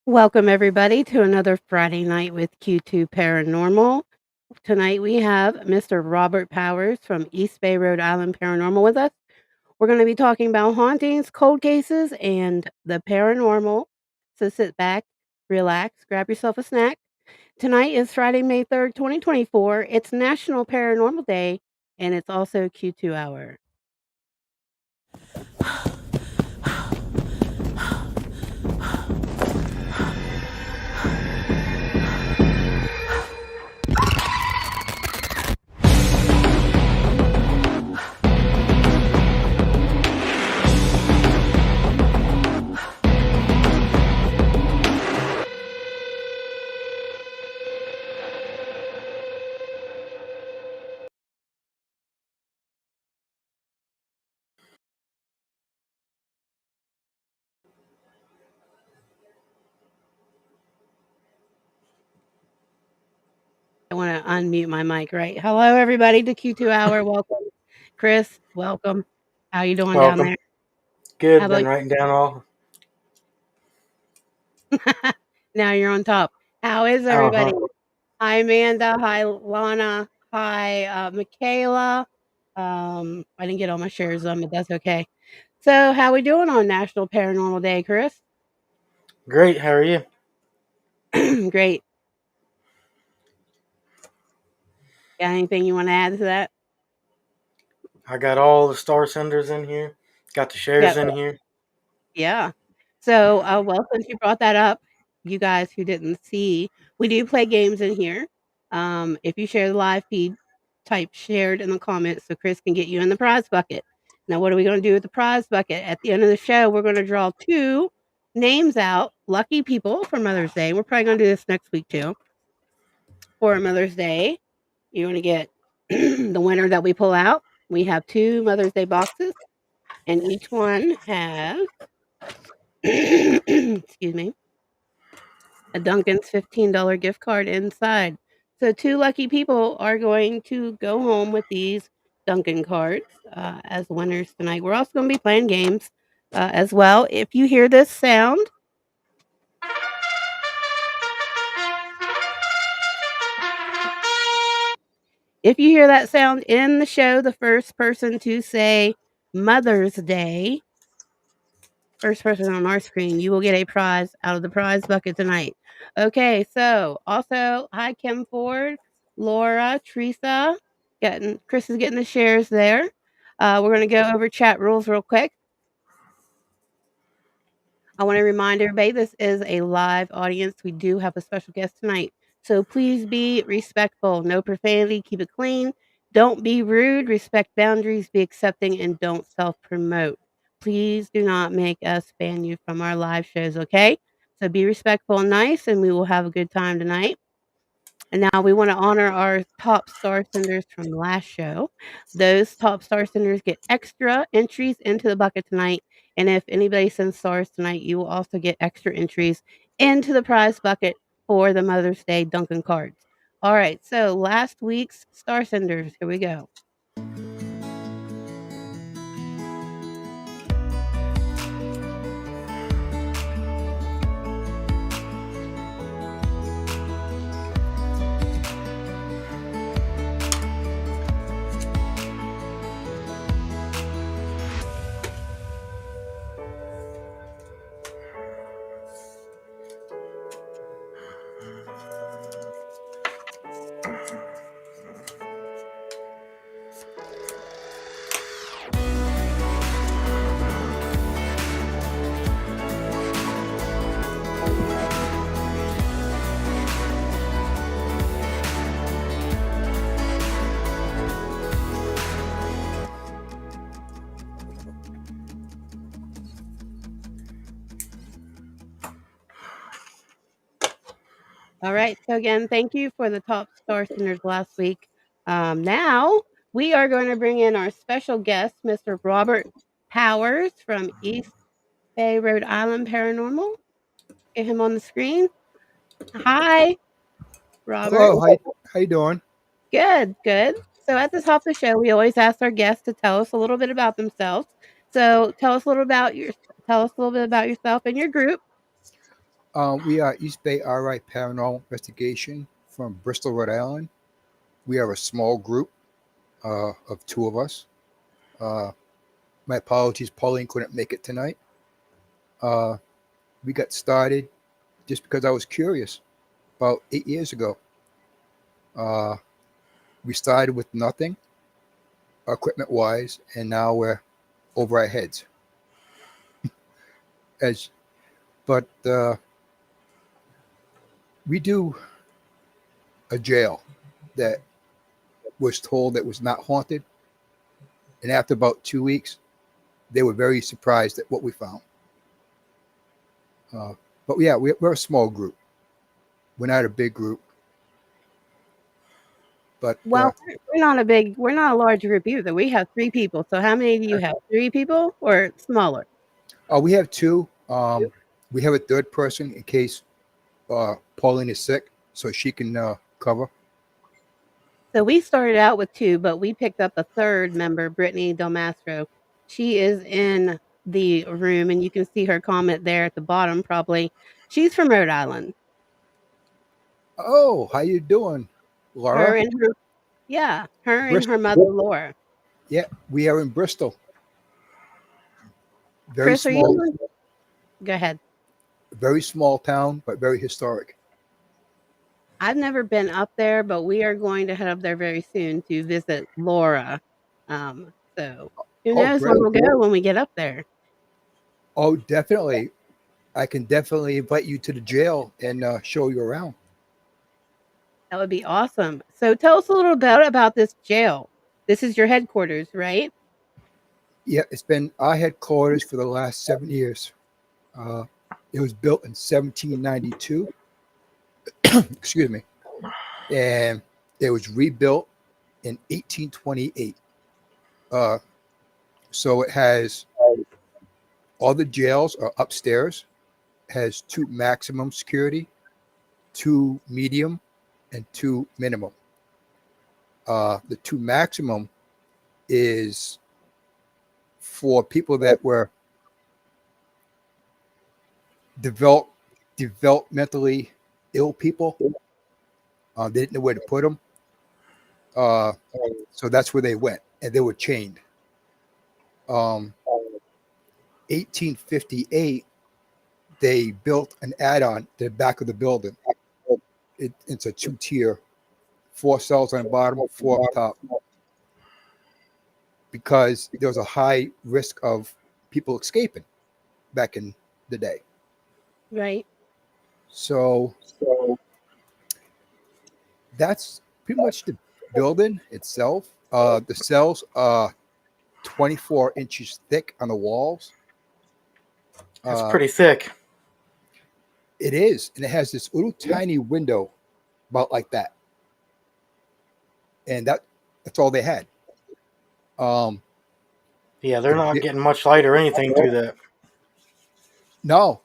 Welcome, everybody, to another Friday night with Q2 Paranormal. Tonight we have Mr. Robert Powers from East Bay, Rhode Island Paranormal with us. We're going to be talking about hauntings, cold cases, and the paranormal. So sit back, relax, grab yourself a snack. Tonight is Friday, May 3rd, 2024. It's National Paranormal Day, and it's also Q2 hour. I want to unmute my mic, right? Hello, everybody, to Q2 hour. Welcome. Chris, welcome. How you doing down Welcome. there? How Good. about Been writing down all. now you're on top. How is Uh everybody? huh. Hi, Amanda. Hi, Lana. Hi, Michaela. I didn't get all my shares done, but that's okay. So, how we doing on National Paranormal Day, Chris? Great. How are you? Great. Got anything you want to add to that? I got all the star senders in here. Got the Yeah. shares in here. Yeah. So, well, since you brought that up, you guys who didn't see, we do play games in here. If you share the live feed, type shared in the comments so Chris can get you in the prize bucket. Now, what are we going to do with the prize bucket? At the end of the show, we're going to draw two names out, lucky people for Mother's Day. We're probably going to do this next week too. For Mother's Day, you're going to get the winner that we pull out. We have two Mother's Day boxes, and each one has excuse me, a Dunkin's $15 gift card inside. So 2 lucky people are going to go home with these Dunkin' cards, as winners tonight. We're also gonna be playing games, as well. If you hear this sound if you hear that sound in the show, the first person to say Mother's Day, first person on our screen, you will get a prize out of the prize bucket tonight. Okay, so also, hi Kim Ford, Laura, Teresa, getting Chris is getting the shares there. We're gonna go over chat rules real quick. I want to remind everybody this is a live audience. We do have a special guest tonight. So please be respectful. No profanity. Keep it clean. Don't be rude. Respect boundaries. Be accepting and don't self promote. Please do not make us ban you from our live shows, okay? So be respectful and nice, and we will have a good time tonight. And now we want to honor our top star senders from last show. Those top star senders get extra entries into the bucket tonight. And if anybody sends stars tonight, you will also get extra entries into the prize bucket for the Mother's Day Dunkin' cards. All right, so last week's star senders. Here we go. All right. So again, thank you for the top star senders last week. Now we are going to bring in our special guest, Mr. Robert Powers from East Bay, Rhode Island Paranormal. Get him on the screen. Hi, Robert. Hello, how you doing? Good, good. So at the top of the show, we always ask our guests to tell us a little bit about themselves. So tell us a little about your tell us a little bit about yourself and your group. We are EastBayRI Paranormal Investigation from Bristol, Rhode Island. We are a small group of two of us. Uh, my apologies, Pauline couldn't make it tonight. Uh, we got started just because I was curious about 8 years ago. Uh, we started with nothing, equipment wise, and now we're over our heads. As but we do a jail that was told that was not haunted, and after about 2 weeks, they were very surprised at what we found. Uh, but yeah, we're a small group. We're not a big group, but Well, we're not a large group either. We have 3 people. So how many do you have? 3 people or smaller? we have two. We have a third person in case Pauline is sick, so she can cover. So we started out with 2, but we picked up a 3rd member, Brittany Del Mastro. She is in the room, and you can see her comment there at the bottom probably. She's from Rhode Island. Oh, how you doing, Her Laura? and her Yeah, her and her Bristol. mother, Laura. Yeah, we are in Bristol. Very Chris, are you small, on? Go ahead. very small town, but very historic. I've never been up there, but we are going to head up there very soon to visit Laura. So who Oh, knows when great. we'll go when we get up there. Oh, definitely. I can definitely invite you to the jail and show you around. That would be awesome. So tell us a little bit about this jail. This is your headquarters, right? Yeah, it's been our headquarters for the last 7 years. Uh, it was built in 1792. Excuse me, and it was rebuilt in 1828. Uh, so it has all the jails are upstairs. Has two maximum security, two medium, and two minimum. The two maximum is for people that were develop, developmentally ill people. They didn't know where to put them. Uh, so that's where they went, and they were chained. 1858, they built an add-on to the back of the building. It's a two-tier, 4 cells on the bottom, 4 up top, because there was a high risk of people escaping back in the day. Right. So that's pretty much the building itself. The cells are 24 inches thick on the walls. That's Uh, pretty thick. it is, and it has this little tiny window about like that, and that's all they had. Um, Yeah, they're the not getting much light or anything through that. no,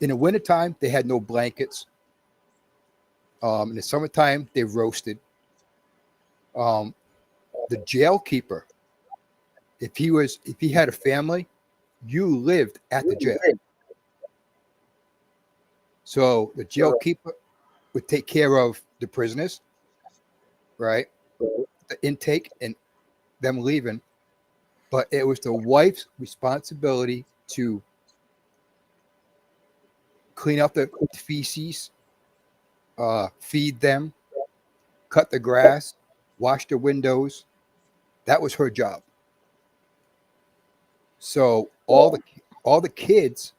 in the wintertime they had no blankets. In the summertime they roasted. Um, the jail keeper, if he had a family, you lived at the jail. So the jail keeper would take care of the prisoners, right? The intake and them leaving, but it was the wife's responsibility to clean up the feces, feed them, cut the grass, wash the windows. That was her job. So all the kids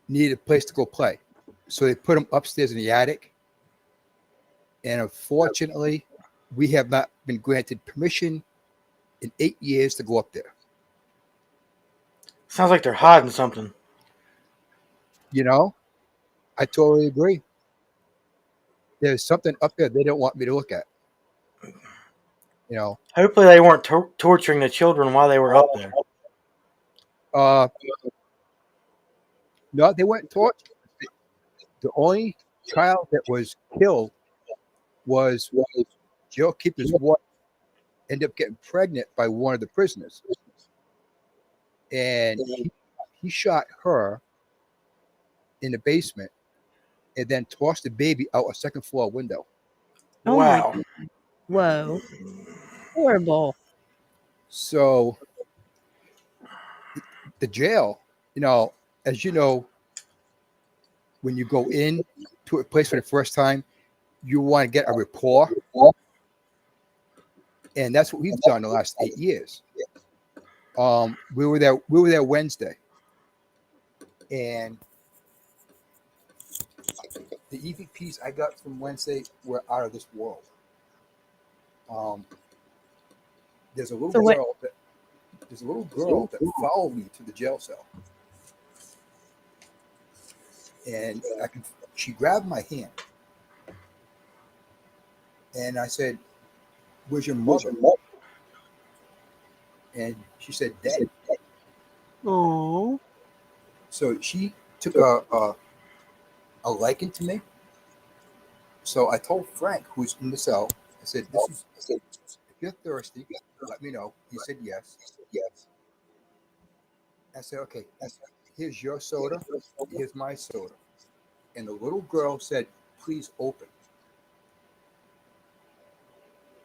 needed a place to go play. So they put them upstairs in the attic. And unfortunately, we have not been granted permission in 8 years to go up there. Sounds like they're hiding something. You know, I totally agree. There's something up there they don't want me to look at. You know, Hopefully, they weren't torturing the children while they were up there. uh, no, they weren't tortured. The only child that was killed was jail keeper's wife ended up getting pregnant by one of the prisoners, and he shot her in the basement and then tossed the baby out a second floor window. Oh my Wow. god. Whoa. Horrible. So the jail, as you know, when you go in to a place for the first time, you want to get a rapport. And that's what we've done the last 8 years. We were there Wednesday, and the EVPs I got from Wednesday were out of this world. Um, there's a little So what girl that followed me to the jail cell, and she grabbed my hand, and I said, "Where's your mother?" And she said, "Dead." oh So she took a liking to me. So I told Frank, who's in the cell, I said, if you're thirsty, let me know. He said yes. I said, okay, here's your soda, here's my soda. And the little girl said, please open.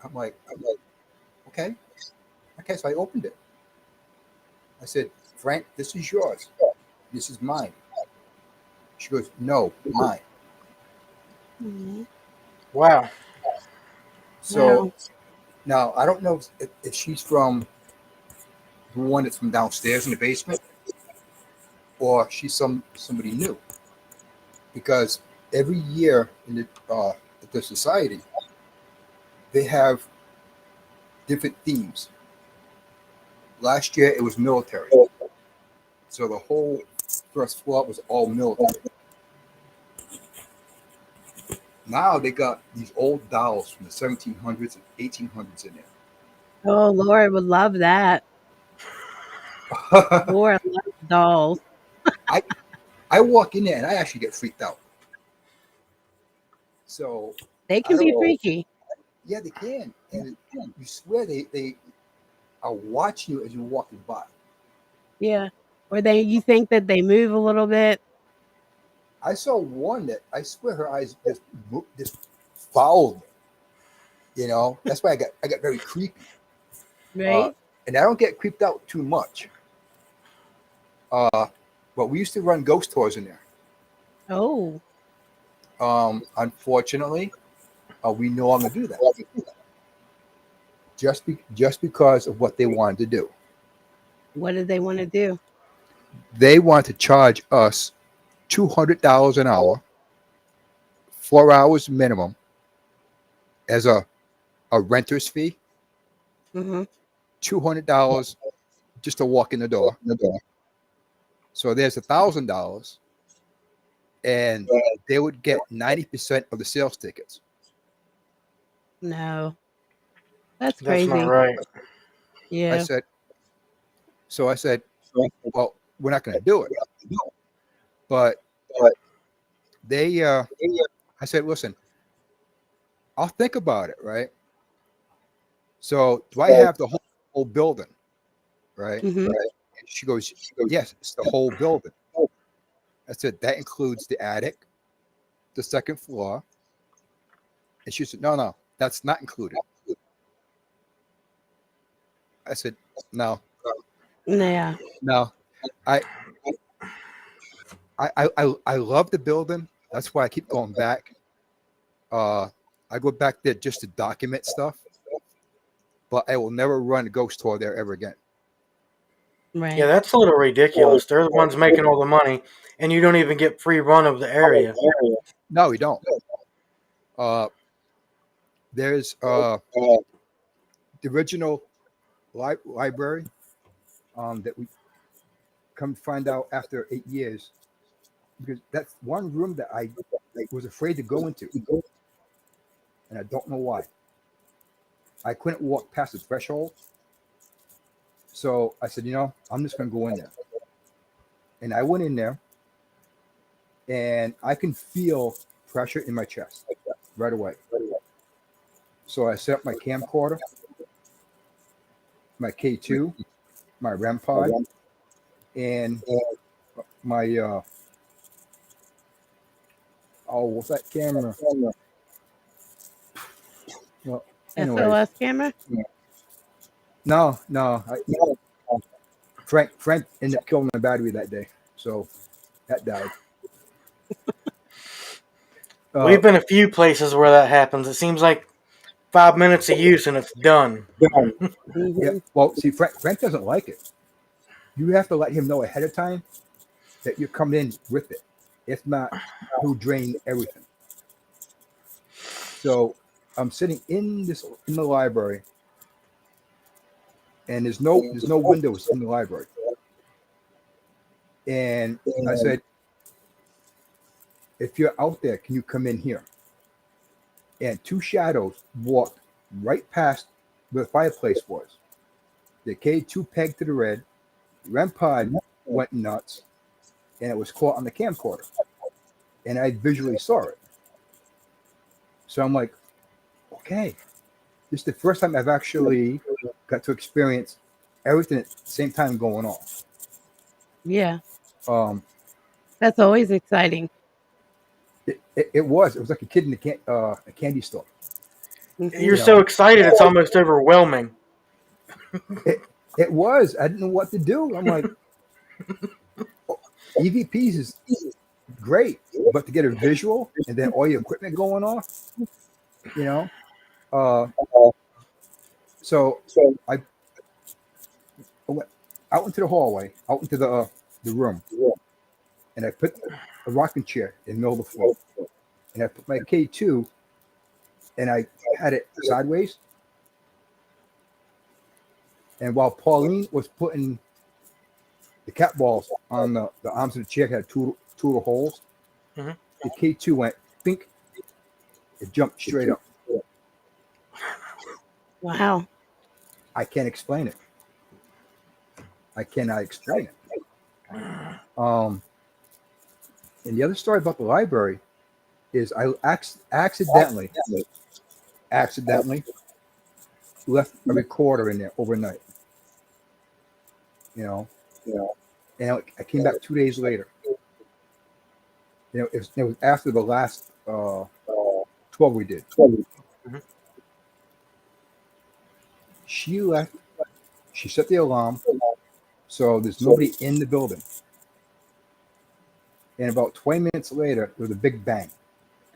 I'm like, okay. Okay, so I opened it. I said, Frank, this is yours. This is mine. She goes, no, mine. Mhm. Wow. So Wow. now I don't know if she's from the one that's from downstairs in the basement or she's somebody new. Because every year in the society, they have different themes. Last year it was military, so the whole first floor was all military. Now they got these old dolls from the 1700s and 1800s in Oh, Laura would love that. there. Laura loves dolls. I I walk in there and I actually get freaked out. So They I can don't be know. freaky. Yeah, they can, and you swear they are watching you as you're walking by. Yeah. Or you think that they move a little bit, I saw one that I swear her eyes just followed me. That's why I got very creepy. Uh, right? and I don't get creeped out too much. But we used to run ghost tours in there. Oh, Unfortunately, we no longer do that just because of what they wanted to do. what did they want to do? They want to charge us $200 an hour, 4 hours minimum, as a renter's fee. Hmm. $200 just to walk in the door. So there's $1,000, and they would get 90% of the sales tickets. No, that's That's not crazy. right. I Yeah. said, I said, well, we're not going to do it. But I said, listen, I'll think about it, right? So do I have the whole building, right? Hmm. And she goes, yes, it's the whole building. I said, that includes the attic, the second floor. And she said, no, that's not included. I said, no, Yeah. no. I I love the building. That's why I keep going back. Uh, I go back there just to document stuff, but I will never run a ghost tour there ever again. Yeah, Right. that's a little ridiculous. They're the ones making all the money, and you don't even get free run of the area. No, we don't. Uh, there's the original library that we come find out after 8 years, because that's one room that I was afraid to go into, and I don't know why. I couldn't walk past the threshold, so I said, I'm just going to go in there, and I went in there, and I can feel pressure in my chest right away. So I set up my camcorder, my K2, my REM pod, and my Oh, what's that camera? Well, anyways, SOS camera? no. Frank ended up killing the battery that day, so that died. Uh, We've been a few places where that happens. It seems like 5 minutes of use and it's done. yeah. Mhm. Well, see, Frank doesn't like it. You have to let him know ahead of time that you're coming in with it. If not, he'll drain everything. So I'm sitting in the library, and there's no windows in the library. And I said, if you're out there, can you come in here? And two shadows walked right past where the fireplace was. The K2 pegged to the red. REM pod went nuts, and it was caught on the camcorder. And I visually saw it. So I'm like, okay, this is the first time I've actually got to experience everything at the same time going on. Yeah, Um, that's always exciting. it was like a kid in a candy store. Mhm. You're You so know, excited, it's almost overwhelming. it was. I didn't know what to do. I'm like, EVPs is great, but to get a visual and then all your equipment going off, you know. Uh, so I went out into the hallway, out into the room, and I put a rocking chair in the middle of the floor, and I put my K2, and I had it sideways. And while Pauline was putting the cat balls on the arms of the chair, had two of the holes. Mhm. The K2 went pink. It jumped straight up. Wow. I can't explain it. I cannot explain it. And the other story about the library is I accidentally left a recorder in there overnight. You know, and I came back 2 days later. You know, it was after the last 12 we did. Mhm. She left. She set the alarm, so there's nobody in the building. And about 20 minutes later, there was a big bang.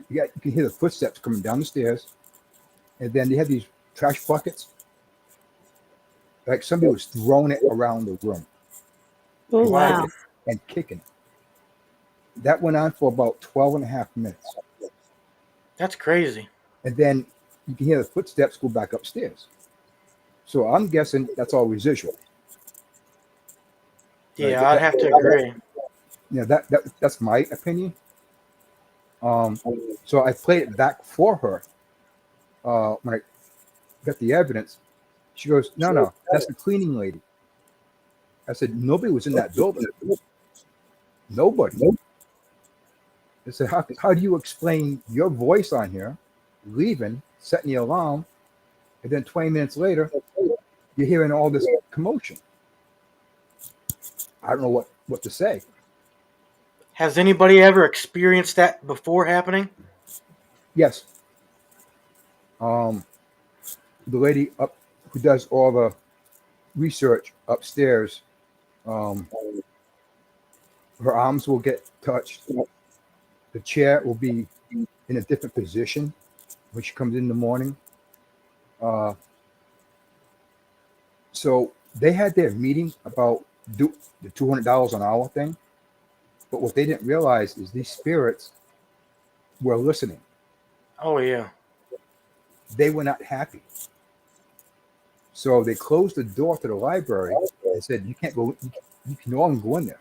You can hear the footsteps coming down the stairs, and then they have these trash buckets, like somebody was throwing it around the room Oh, and Wow. wow. kicking it. That went on for about 12 and a half minutes. That's crazy. And then you can hear the footsteps go back upstairs. So I'm guessing that's all residual. Right? Yeah, I'd have to agree. You know, that's my opinion. So I played it back for her when I got the evidence. She goes, no, that's the cleaning lady. I said, nobody was in that building. Nobody. I said, how do you explain your voice on here, leaving, setting the alarm, and then 20 minutes later, you're hearing all this commotion? I don't know what to say. Has anybody ever experienced that before happening? Yes. The lady up who does all the research upstairs, um, her arms will get touched. The chair will be in a different position when she comes in the morning. Uh, so they had their meeting about the $200 an hour thing. But what they didn't realize is these spirits were listening. Oh, yeah. They were not happy. So they closed the door to the library and said, you can't go, you can no longer go in there.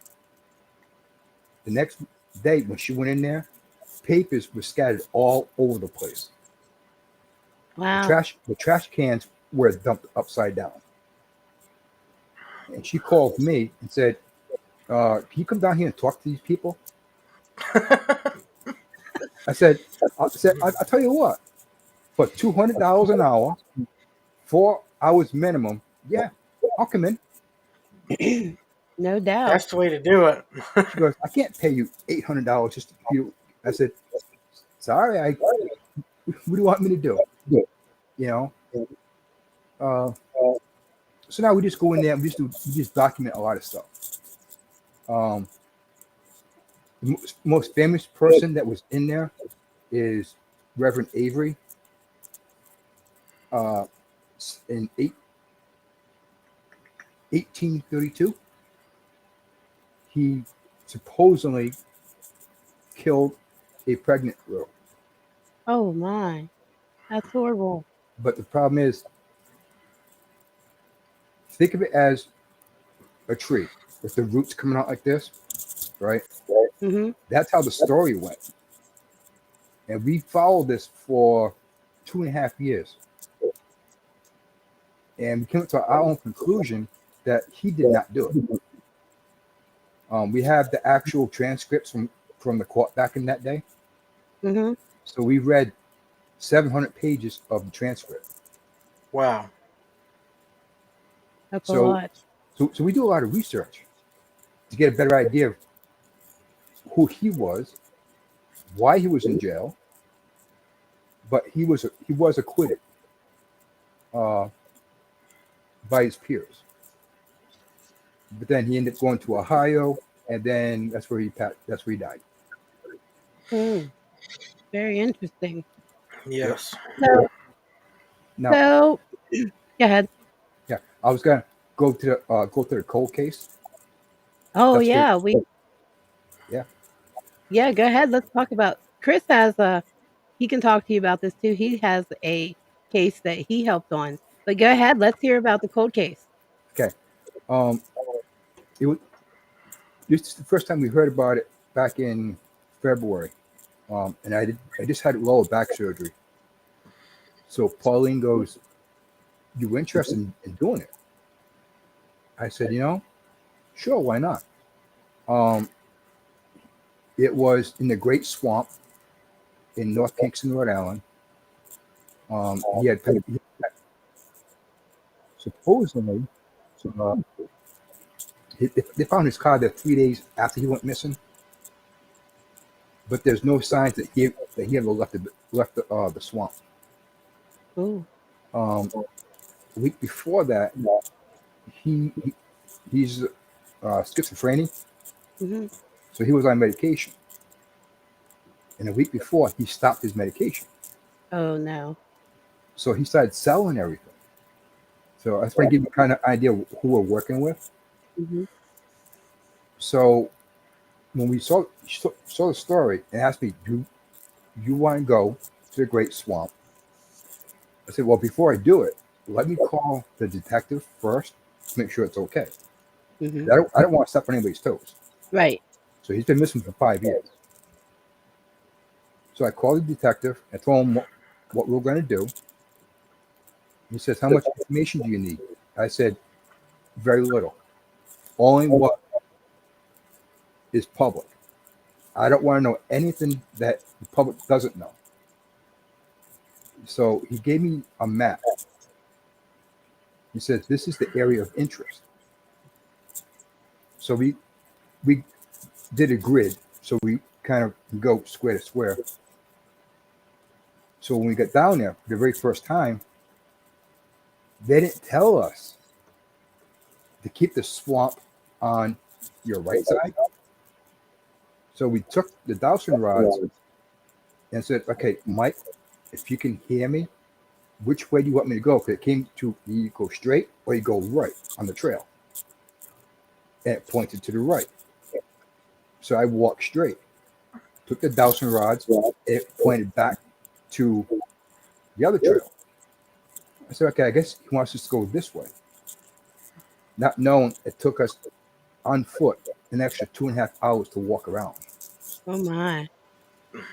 The next day, when she went in there, papers were scattered all over the place. Wow. The trash cans were dumped upside down. And she called me and said, can you come down here and talk to these people? I said, I'll tell you what, for $200 an hour, 4 hours minimum, yeah, I'll come in. No doubt. That's the way to do it. She goes, I can't pay you $800 just to you. I said, sorry, what do you want me to do? You know. So now we just go in there and we just document a lot of stuff. Um, the most famous person that was in there is Reverend Avery. In 1832, he supposedly killed a pregnant girl. Oh my, that's horrible. But the problem is, think of it as a tree with the roots coming out like this, right? Mm-hmm. That's how the story went. And we followed this for 2.5 years. And we came to our own conclusion that he did not do it. We have the actual transcripts from the court back in that day. Mm-hmm. So we read 700 pages of the transcript. Wow. That's a So, lot. so we do a lot of research to get a better idea of who he was, why he was in jail, but he was acquitted by his peers. But then he ended up going to Ohio, and then that's where he died. Hmm. Very interesting. Yep. Yes. So, Now, so go ahead. yeah, I was gonna go to the cold case. Oh That's where, yeah, yeah. yeah. Go ahead. Let's talk about. Chris has a. He can talk to you about this too. He has a case that he helped on. But go ahead. Let's hear about the cold case. Okay. Um, it was this is the first time we heard about it back in February. And I just had lower back surgery. So Pauline goes, "You interested in doing it?" I said, sure, why not? Um, it was in the Great Swamp in North Kingston, Rhode Island. He had supposedly uh, they found his car there 3 days after he went missing, but there's no signs that he ever left the swamp. Oh. Um, a week before that, he's schizophrenic, Hmm. so he was on medication. And a week before, he stopped his medication, Oh no. so he started selling everything. So that's going to give you kind of idea who we're working with. Hmm. So when we saw the story and asked me, "Do you want to go to the Great Swamp?" I said, "Well, before I do it, let me call the detective first to make sure it's okay. Hmm. I don't want to step on anybody's toes." Right. So he's been missing for 5 years. So I called the detective and told him what we were going to do. He says, "How much information do you need?" I said, "Very little. Only what is public. I don't want to know anything that the public doesn't know." So he gave me a map. He says, "This is the area of interest." So we did a grid. So we kind of go square to square. So when we got down there the very first time, they didn't tell us to keep the swamp on your right side. So we took the dowsing rods and said, "Okay, Mike, if you can hear me, which way do you want me to go?" Because it came to you go straight or you go right on the trail. And it pointed to the right. So I walked straight, took the dowsing rods, it pointed back to the other trail. I said, "Okay, I guess he wants us to go this way." Not knowing it took us on foot an extra 2.5 hours to walk around. Oh my.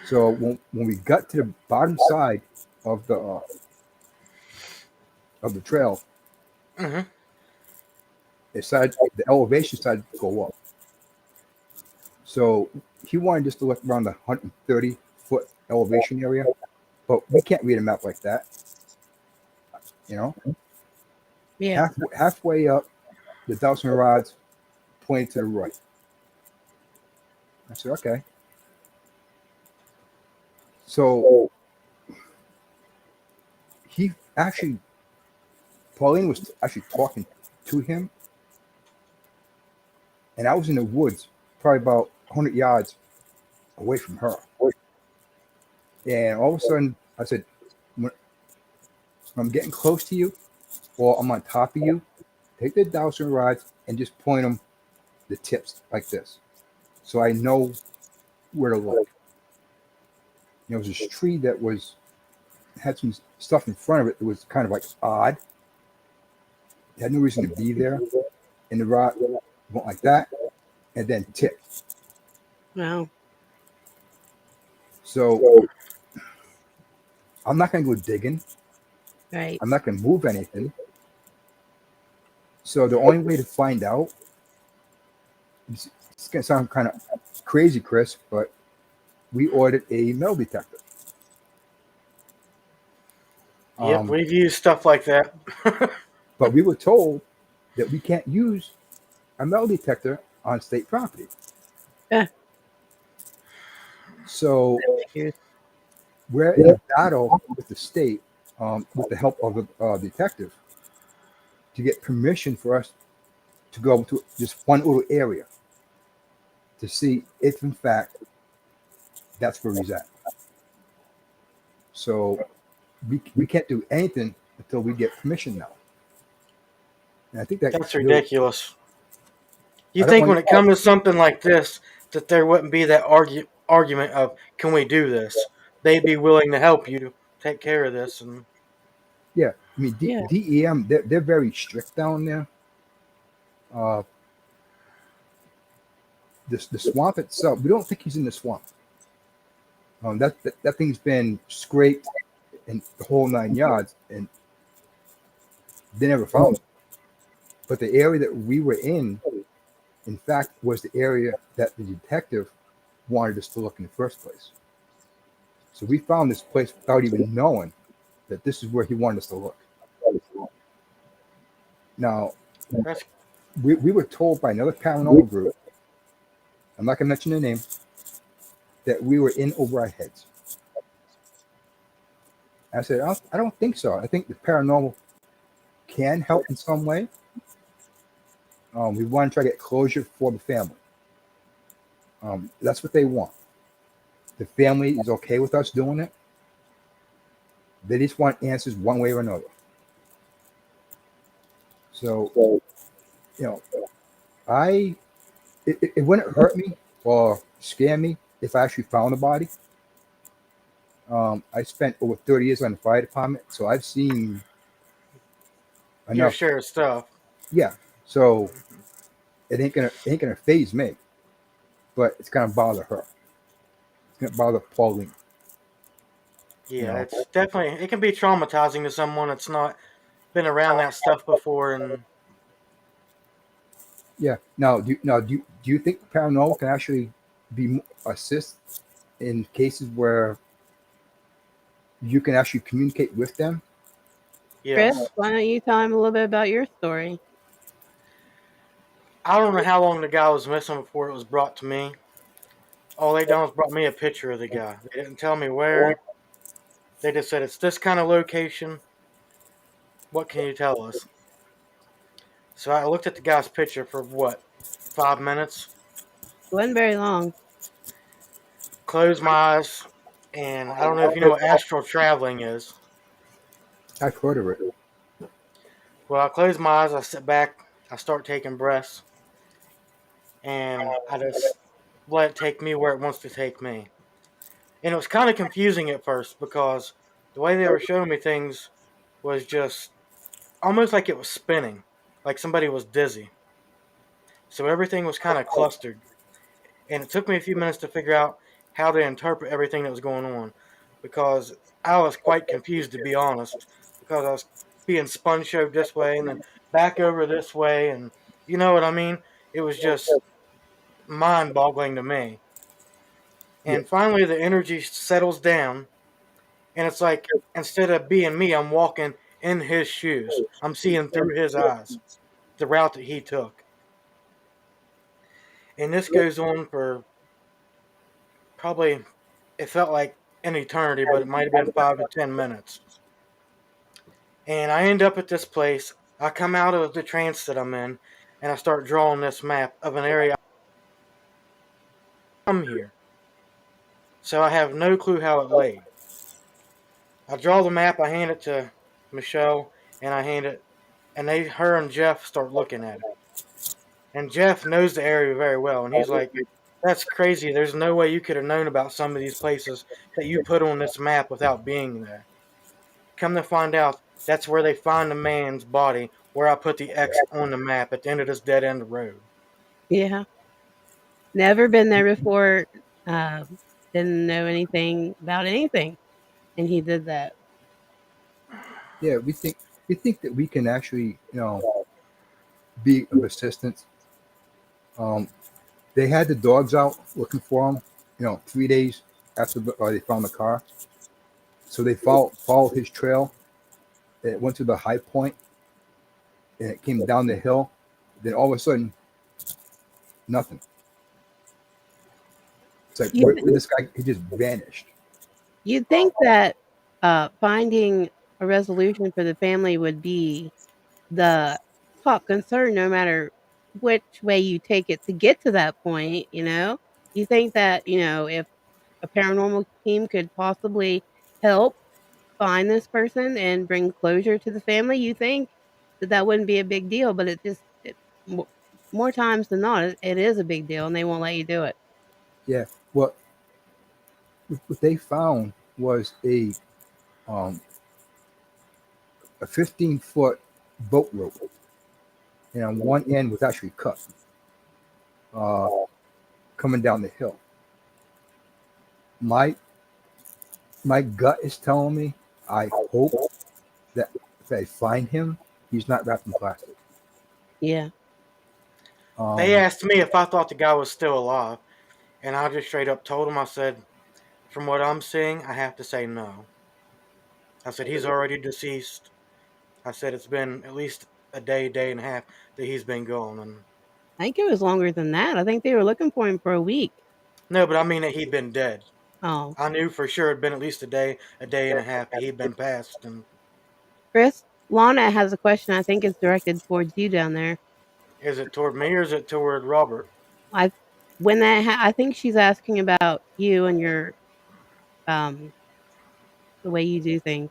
So when we got to the bottom side of the trail, Hmm. the elevation started to go up. So he wanted us to look around the 130-foot elevation area, but we can't read a map like that. You know, Yeah. halfway up, the dowsing rods pointed to the right. I said, "Okay." So he actually, Pauline was actually talking to him, and I was in the woods, probably about 100 yards away from her. And all of a sudden, I said, when I'm getting close to you, or I'm on top of you, take the dowsing rods and just point them the tips like this, so I know where to look. There was this tree that had some stuff in front of it that was kind of like odd. It had no reason to be there, and the rod went like that, and then tipped. Wow. So I'm not going to go digging. Right. I'm not going to move anything. So the only way to find out, it's going to sound kind of crazy, Chris, but we ordered a metal detector. Yep, we've used stuff like that. But we were told that we can't use a metal detector on state property. Yeah. So Figures. we're in a battle with the state, with the help of a detective, to get permission for us to go to just one little area to see if, in fact, that's where he's at. So we can't do anything until we get permission now. And I think That's really, ridiculous. You I don't think want when it comes to something like this that there wouldn't be that argument of can we do this? They'd be willing to help you to take care of this, and yeah. I mean, Yeah. DEM, they're very strict down there. Uh, the swamp itself, we don't think he's in the swamp. That thing's been scraped and the whole 9 yards, and they never found him. But the area that we were in fact, was the area that the detective wanted us to look in the first place. So we found this place without even knowing that this is where he wanted us to look. Now, that's we were told by another paranormal group, I'm not going to mention their name, that we were in over our heads. I said, I don't think so. I think the paranormal can help in some way. We want to try to get closure for the family. That's what they want. The family is okay with us doing it. They just want answers one way or another. So, you know, it wouldn't hurt me or scare me if I actually found a body. I spent over 30 years on the fire department, so I've seen your enough. share of stuff. Yeah, so it ain't gonna phase me, but it's gonna bother her. It's gonna bother Pauline. You Yeah, know. it's definitely it can be traumatizing to someone that's not been around that stuff before, and Yeah. Now, do you think paranormal can actually assist in cases where you can actually communicate with them? Chris, yes, why don't you tell him a little bit about your story? I don't know how long the guy was missing before it was brought to me. All they done was brought me a picture of the guy. They didn't tell me where. They just said it's this kind of location. What can you tell us? So I looked at the guy's picture for what, 5 minutes? It wasn't very long. Closed my eyes, and I don't know if you know what astral traveling is. I've heard of it. Well, I close my eyes, I sit back, I start taking breaths, and I just let it take me where it wants to take me. And it was kind of confusing at first because the way they were showing me things was just almost like it was spinning, like somebody was dizzy. So everything was kind of clustered. And it took me a few minutes to figure out how to interpret everything that was going on because I was quite confused, to be honest, because I was being spun showed this way and then back over this way, and you know what I mean? It was just mind boggling to me. Yeah. And finally, the energy settles down, and it's like instead of being me, I'm walking in his shoes. I'm seeing through his eyes the route that he took. And this goes on for probably, it felt like an eternity, but it might have been 5 to 10 minutes. And I end up at this place. I come out of the trance that I'm in, and I start drawing this map of an area I'm here. So I have no clue how it lay. I draw the map, I hand it to Michelle, and I hand it, and her and Jeff start looking at it. And Jeff knows the area very well, and he's like, "That's crazy. There's no way you could have known about some of these places that you put on this map without being there." Come to find out, that's where they find the man's body, where I put the X on the map at the end of this dead end road. Yeah. Never been there before. Didn't know anything about anything, and he did that. Yeah, we think that we can actually, be of assistance. Um, they had the dogs out looking for him, 3 days after they found the car. So they followed his trail. It went to the high point, and it came down the hill. Then all of a sudden, nothing. It's like You where this guy, he just vanished. you'd think that finding a resolution for the family would be the top concern, no matter which way you take it to get to that point. You think that if a paranormal team could possibly help find this person and bring closure to the family, you think that that wouldn't be a big deal, but mo more times than not, it is a big deal, and they won't let you do it. Yeah. What they found was um, a 15-foot boat rope, and on one end was actually cut, uh, coming down the hill. My my gut is telling me I hope that if I find him, he's not wrapped in plastic. Yeah. They Um, asked me if I thought the guy was still alive, and I just straight up told them, I said, "From what I'm seeing, I have to say no." I said, "He's already deceased." I said, "It's been at least a day, day and a half that he's been gone." And I think it was longer than that. I think they were looking for him for a week. no, but I mean that he'd been dead. Oh, I knew for sure it'd been at least a day and a half that he'd been passed. And Chris, Lana has a question I think is directed towards you down there. is it toward me or is it toward Robert? I I think she's asking about you and your um the way you do things.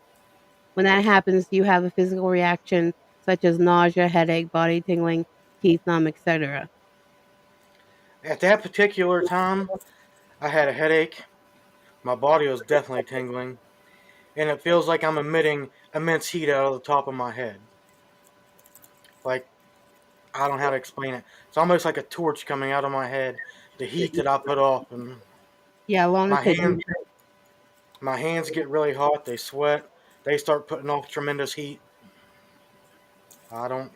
When that happens, do you have a physical reaction such as nausea, headache, body tingling, teeth numb, etc.? At that particular time, I had a headache. My body was definitely tingling, and it feels like I'm emitting immense heat out of the top of my head. Like, I don't know how to explain it. It's almost like a torch coming out of my head. The heat that I put off, and Yeah, Lana my said hands, my hands get really hot. They sweat. They start putting off tremendous heat. I don't,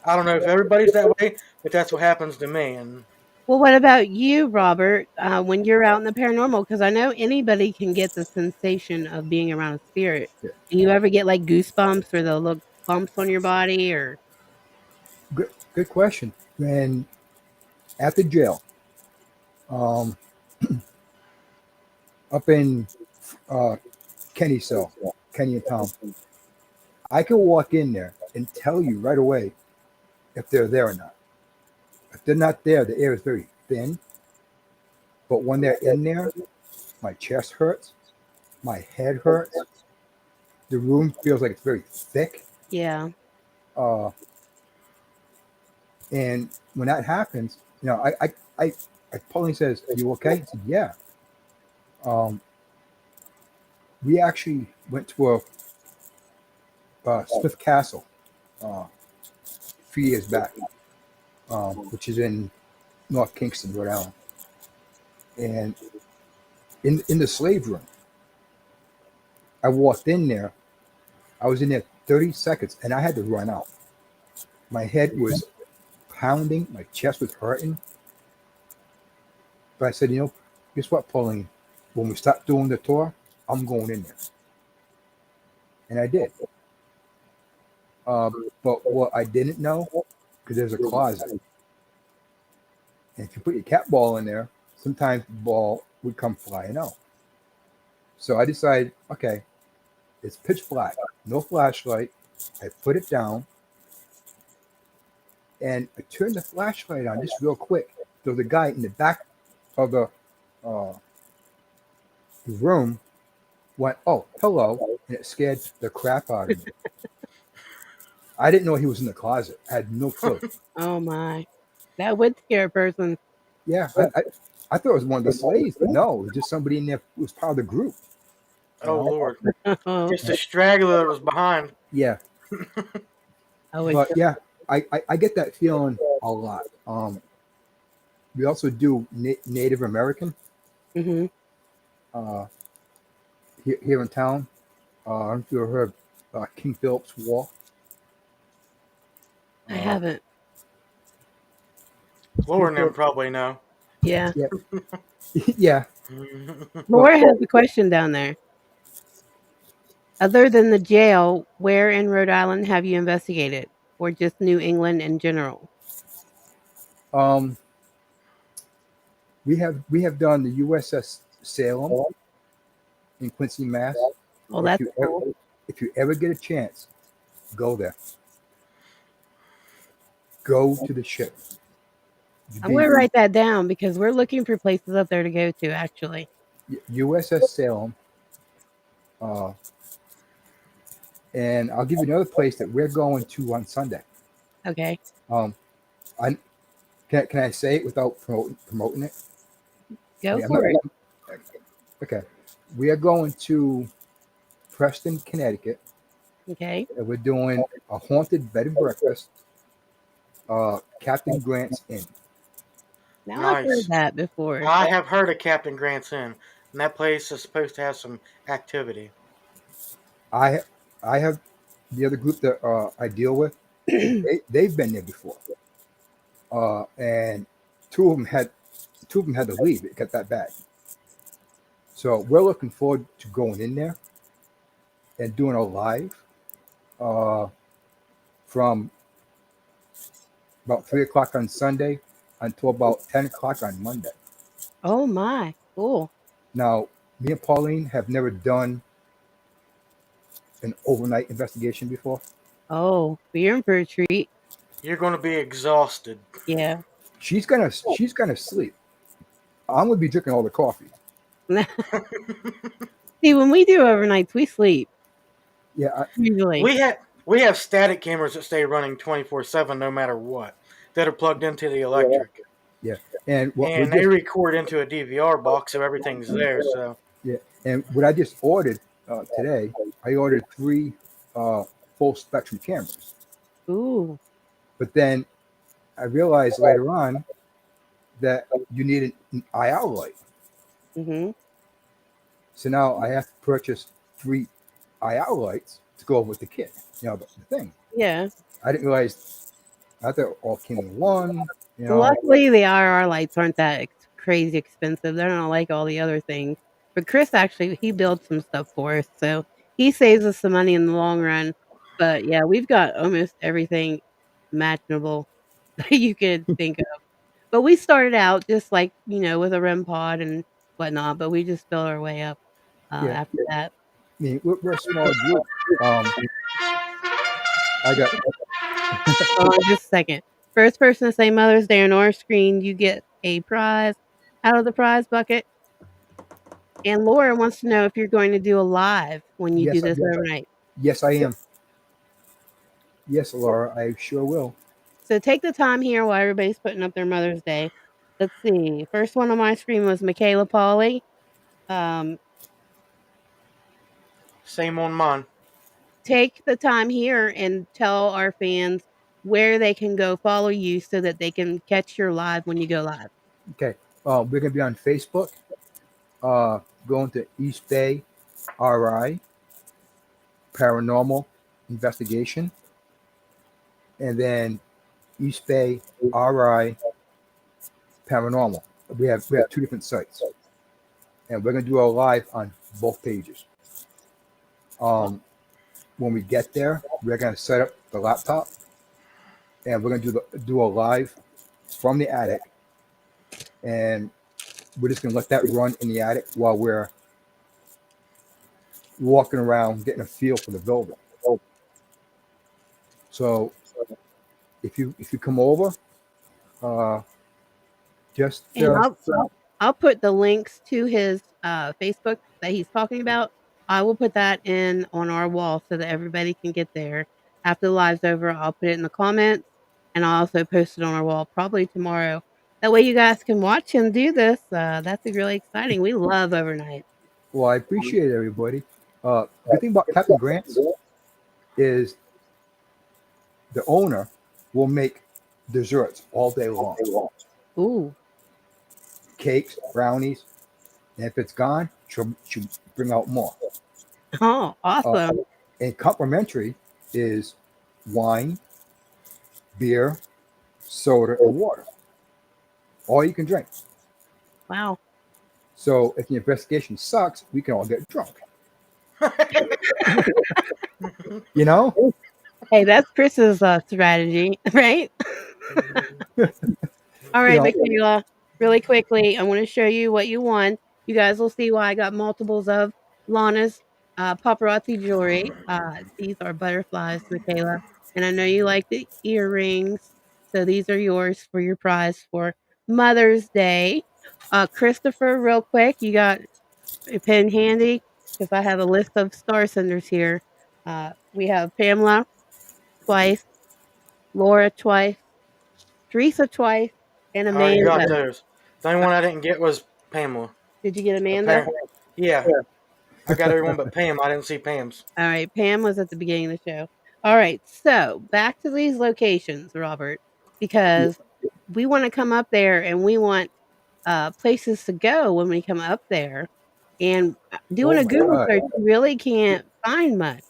I don't know if everybody's that way, but that's what happens to me. And Well, what about you, Robert, when you're out in the paranormal? Because I know anybody can get the sensation of being around a spirit. yeah, Do you ever get, like, goosebumps or the little bumps on your body or good question. And at the jail, um, up in uh, Kenny's cell, Kenny and Tom, I can walk in there and tell you right away if they're there or not. If they're not there, the air is very thin. But when they're in there, my chest hurts, my head hurts, the room feels like it's very thick. Yeah. Uh, and when that happens, Pauline says, "Are you okay?" I said, "Yeah." Um, we actually went to a Smith Castle a few years back, which is in North Kingston, Rhode Island. And in the slave room, I walked in there. I was in there 30 seconds, and I had to run out. My head was pounding, my chest was hurting. But I said, guess what, Pauline? When we stop doing the tour, I'm going in there. And I did. Uh, but what I didn't know, because there's a closet. And if you put your cat ball in there, sometimes the ball would come flying out. So I decided, okay, it's pitch black, no flashlight. I put it down and I turned the flashlight on just real quick. There was a guy in the back of uh, the room went, oh, hello. And it scared the crap out of me. I didn't know he was in the closet. I had no clue. Oh my. That would scare a person. Yeah, I thought it was one of the slaves, but no, it was just somebody in there who was part of the group. You Oh know, Lord, Oh, just a straggler that was behind. yeah, I would. but yeah, I get that feeling a lot. We also do Native American Hmm. uh, here in town. I don't know if you ever heard of King Philip's War. I Uh, haven't. Laura and them probably know. Yeah. yeah, yeah. Well, Laura has a question down there. Other than the jail, where in Rhode Island have you investigated, or just New England in general? um, we have done the USS Salem in Quincy, Mass. Oh, If that's you ever, cool. if you ever get a chance, go there. Go to the ship. You'd I'm be going to write that down because we're looking for places up there to go to. Actually, USS Salem, uh, and I'll give you another place that we're going to on Sunday. okay, Um, I can I say it without promoting it? go I'm not, for it. okay. We are going to Preston, Connecticut, Okay, and we're doing a haunted bed and breakfast. Captain Grant's Inn. now I've heard Nice. that before. I have heard of Captain Grant's Inn, and that place is supposed to have some activity. I I have the other group that I deal with. They've been there before, and two of them had to leave. It got that bad. So we're looking forward to going in there and doing a live uh, from about 3 o'clock on Sunday until about 10 o'clock on Monday. Oh my, cool. Now, me and Pauline have never done an overnight investigation before. Oh, you're in for a treat. You're going to be exhausted. Yeah. She's gonna sleep. I'm gonna be drinking all the coffee. See, when we do overnights, we sleep Yeah, usually. We have static cameras that stay running 24/7 no matter what, that are plugged into the electric, yeah. And what we're and they just record into a DVR box, so everything's there. So yeah, and what I just ordered today, I ordered three uh, full spectrum cameras. Ooh. But then I realized later on that you need an IR light. Hmm. So now I have to purchase three IR lights to go with the kit. The thing. Yeah. I didn't realize I thought it all came in one. Luckily, the IR lights aren't that crazy expensive. They're not like all the other things. But Chris actually he builds some stuff for us, so he saves us some money in the long run. But yeah, we've got almost everything imaginable that you could think of. But we started out just like with a REM pod and whatnot. But we just built our way up Yeah, after that. I mean, we're a small group. I got Hold on just a second. First person to say Mother's Day on our screen, you get a prize out of the prize bucket. And Laura wants to know if you're going to do a live when you do yes, this overnight. yes, I am. Yes, Laura, I sure will. So take the time here while everybody's putting up their Mother's Day. Let's see. First one on my screen was Michaela Pauly. Um, same on mine. take the time here and tell our fans where they can go follow you so that they can catch your live when you go live. Okay, we're gonna be on Facebook. Going to East Bay RI Paranormal Investigation, and then East Bay RI Paranormal. We have two different sites, and we're gonna do a live on both pages. Um, when we get there, we're gonna set up the laptop, and we're gonna do a live from the attic, and we're just gonna let that run in the attic while we're walking around, getting a feel for the building. So if you come over, uh, just And I'll put the links to his, Facebook that he's talking about. I will put that in on our wall so that everybody can get there. After the live's over, I'll put it in the comments, and I'll also post it on our wall probably tomorrow. That way you guys can watch him do this. That's really exciting. We love overnight. well, I appreciate everybody. Good thing about Captain Grant's is the owner will make desserts all day long, Ooh. cakes, brownies, and if it's gone, she'll bring out more. Oh, Uh, awesome. and complimentary is wine, beer, soda, and water. All you can drink. Wow. So if the investigation sucks, we can all get drunk. You know? Hey, that's Chris's, strategy, right? All You right, know, Michaela, really quickly, I want to show you what you won. You guys will see why I got multiples of Lana's, paparazzi jewelry. These are butterflies, Michaela, and I know you like the earrings, so these are yours for your prize for Mother's Day. Christopher, real quick, you got a pen handy because I have a list of star senders here. We have Pamela twice, Laura twice, Teresa twice, and I already got Amanda. those. The only one I didn't get was Pamela. Did you get Amanda? Apparently, yeah, I got everyone but Pam. I didn't see Pam's. All right, Pam was at the beginning of the show. All right, so back to these locations, Robert, yeah, because we want to come up there and we want, places to go when we come up there. And, doing oh a my Google God. search, you really can't find much.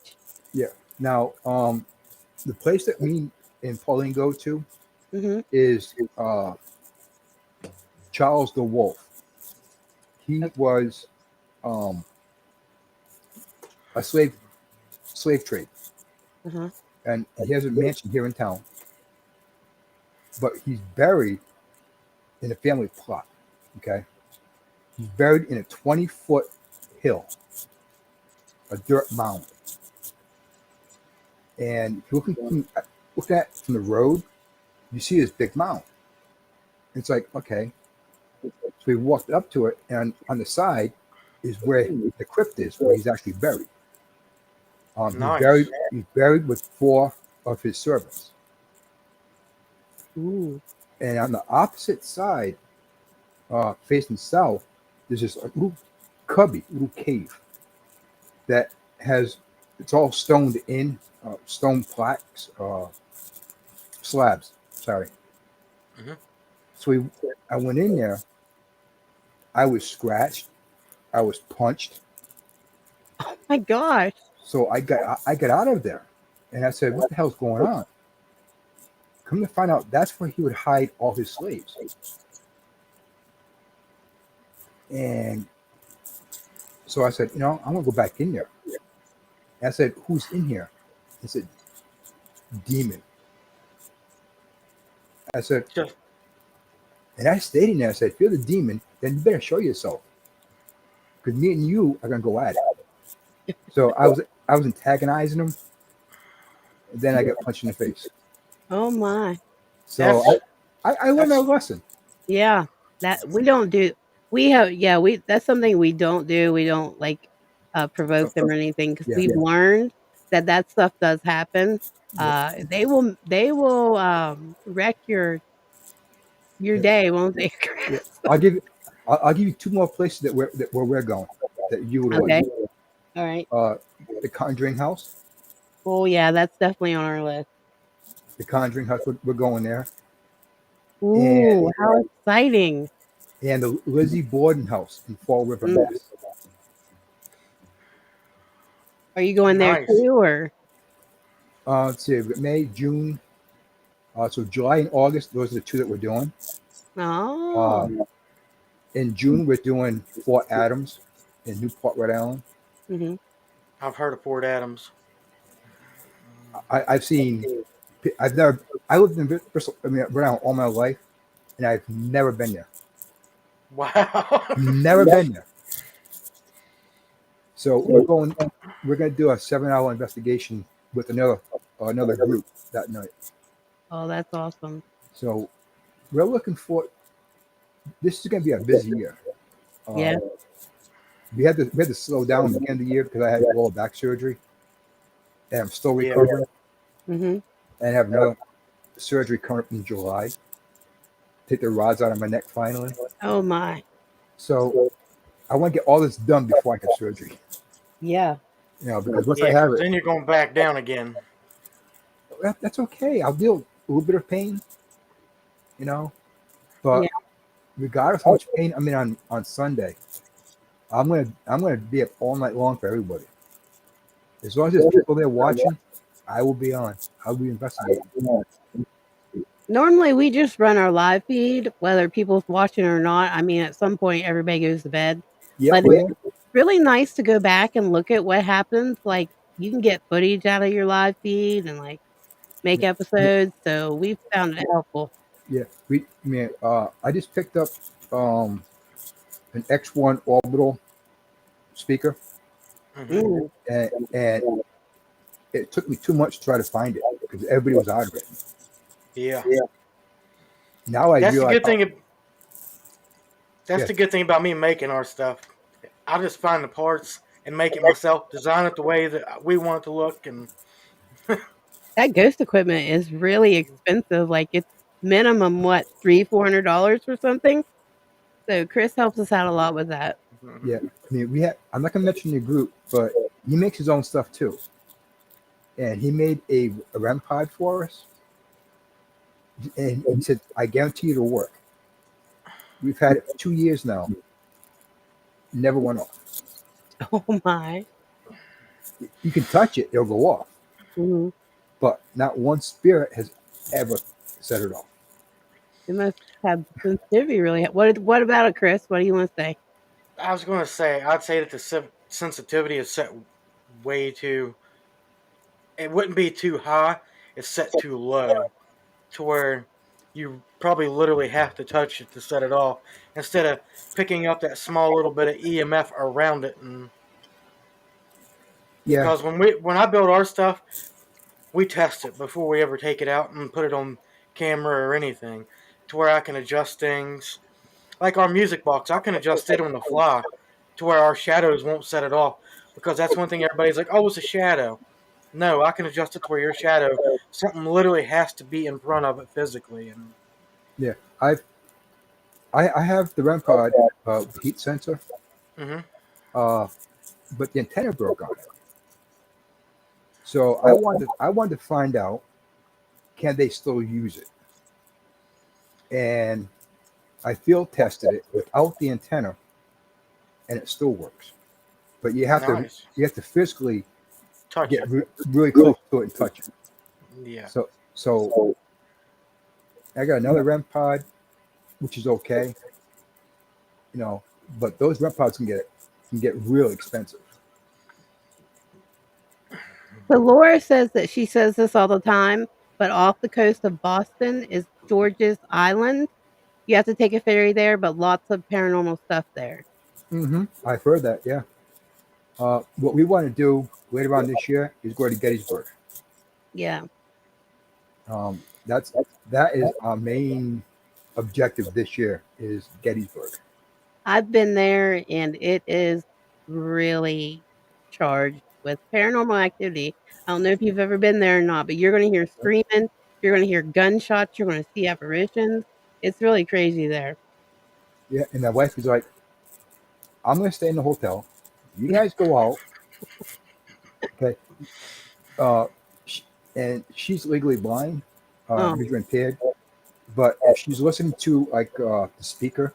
Yeah. Now, the place that me and Pauline go to Hmm. is Charles the Wolf. He Okay. was um, a slave trade, Uh-huh. and he has a mansion here in town. But he's buried in a family plot. Okay, he's buried in a 20-foot hill, a dirt mound. And if you look at it from the road, you see this big mound. It's like, okay. So we walked up to it, and on the side is where the crypt is, where he's actually buried. Nice. He's buried with 4 of his servants. Ooh. And on the opposite side, facing south, there's this little cubby, little cave that has, it's all stoned in, stone plaques, slabs. Sorry. Hmm. So I went in there. I was scratched. I was punched. Oh my gosh. So I got out of there, and I said, "What the hell's going on?" Come to find out, that's where he would hide all his slaves. And so I said, I'm gonna go back in there. And I said, "Who's in here?" He said, "Demon." I said, Just and I stayed in there. I said, "If you're the demon, then you better show yourself, because me and you are gonna go at it." So I was antagonizing him, and then I got punched in the face. Oh my. So that's I learned a that's lesson. Yeah, that we don't do. We have, yeah, we that's something we don't do. We don't like, provoke them or anything because Yeah, we've learned that that stuff does happen. yeah, They will wreck your yeah, day, won't they, yeah. Chris? I'll give you 2 more places that where we're going that you would like. Okay, all right. Uh, the Conjuring House. Oh yeah, that's definitely on our list. The Conjuring House. We're going there, and Ooh, how exciting! the Lizzie Borden House in Fall River, Mm. Mass. Are you going there nice. too, or Let's see, May, June. So July and August, those are the 2 that we're doing. oh? Uh, in June, we're doing Fort Adams in Newport, Rhode Island. Hmm. I've heard of Port Adams. I've seen, I've never, I lived in Bristol, Rhode Island all my life, and I've never been there. Wow. Never been there. So we're going. we're going to do a 7-hour investigation with another group that night. Oh, that's awesome. So we're looking for. This is going to be a busy year. Yeah. Uh, we had to slow down at the end of the year because I had lower back surgery, and I'm still Yeah. recovering. Hmm. And I have another surgery coming up in July. Take the rods out of my neck finally. Oh my. So I want to get all this done before I have surgery. Yeah. Because once I Yeah, have because it, then you're going back down again. that's okay. I'll deal a little bit of pain, you know. Yeah. But regardless how much pain I'm in on Sunday, I'm gonna be up all night long for everybody. As long as there's people there watching, I will be on. I'll be investigating. Normally we just run our live feed, whether people's watching or not. I mean, at some point everybody goes to bed. Yeah, But oh it's yeah, really nice to go back and look at what happens. Like you can get footage out of your live feed and like make yeah, yeah. episodes. So we've found it helpful. Yeah. I just picked up um, an X1 orbital speaker, Hmm. Mm. and it took me too much to try to find it because everybody was out of it. Yeah. Now I That's the realize good how. thing. That's Yeah, the good thing about me making our stuff. I just find the parts and make it myself, design it the way that we want it to look, and That ghost equipment is really expensive. Like it's minimum what, $300-400 for something. So Chris helps us out a lot with that. yeah. mhm. I mean, we had. I'm not gonna mention the group, but he makes his own stuff too, and he made a REM pod for us, and he said, "I guarantee it'll work." We've had it for 2 years now. Never went off. Oh my. You can touch it; it'll go off, Mhm. but not one spirit has ever set it off. It must have sensitivity really. What about it, Chris? What do you want to say? I was going to say, I'd say that the sensitivity is set way too. It wouldn't be too high. It's set too low to where you probably literally have to touch it to set it off instead of picking up that small little bit of EMF around it. And Yeah, because when I build our stuff, we test it before we ever take it out and put it on camera or anything, to where I can adjust things. Like our music box, I can adjust it on the fly to where our shadows won't set it off. Because that's one thing everybody's like, oh, it's a shadow. No, I can adjust it to where your shadow, something literally has to be in front of it physically. And yeah. I have the REM pod heat sensor, hmm uh, but the antenna broke on it. So I wanted to find out, can they still use it? And I field tested it without the antenna, and it still works. But you have to nice. you have to physically Touch get it. really close to it and touch it. Yeah. So I got another REM pod, which is okay, you know. But those REM pods can get real expensive. So Laura says that she says this all the time, but off the coast of Boston is George's Island. You have to take a ferry there, but lots of paranormal stuff there. I've heard that. Yeah. What we want to do later on this year is go to Gettysburg. Yeah. That is our main objective this year is Gettysburg. I've been there and it is really charged with paranormal activity. I don't know if you've ever been there or not, but you're going to hear screaming, you're going to hear gunshots, you're going to see apparitions. It's really crazy there. Yeah, and my wife is like, I'm going to stay in the hotel. You guys go out, okay? Uh, sh- and she's legally blind, Oh, visually impaired. But if she's listening to like the speaker,